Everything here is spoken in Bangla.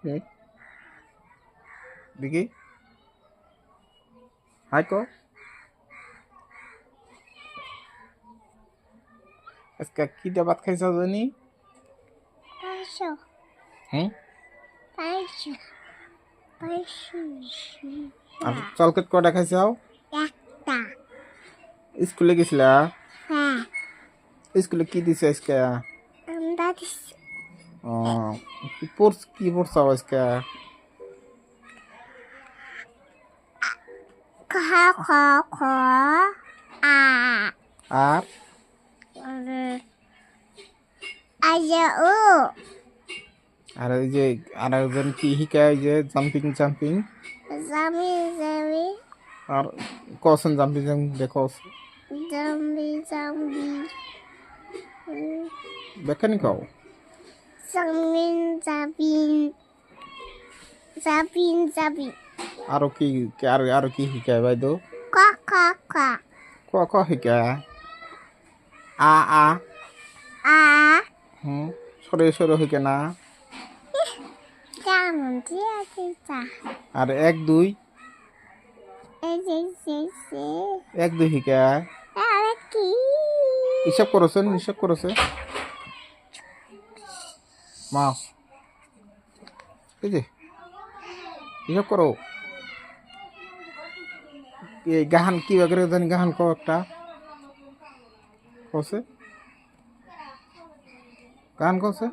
হুম, দেখি হাই কো আজকে কি দিয়ে ভাত খাইছ জানি পাঁচশো হুম পাঁচশো পাঁচশো আর চলকেট কটা খাইছাও একটা স্কুলে গেছিলা হ্যাঁ স্কুলে কি দিছে আজকে আমরা দিছি ও কি পড়ছাও আজকে খ খ খ আ আর আজ ও আর ওই যে আর একজন কি শিকায় যে জাম্পিং জাম্পিং জামি জামি আর কসন জাম্পিং জাম্পিং দেখো জাম্বি জাম্বি বেকানি কও জামিন জাবিন জাবিন জাবিন আরো কি আরো কি শিকায় বাইদো ক ক ক ক শিকায় আ আ হুম সরে সরে শিকে না কেমন ঠিক আছে চা আর এক দুই এই যে সে এক দুই শিকায় আরে কি হিসাব করেছে মা এই যে হিসাব করো এই গাহান কি করে জানি গাহান কো একটা কছে গাহান কছে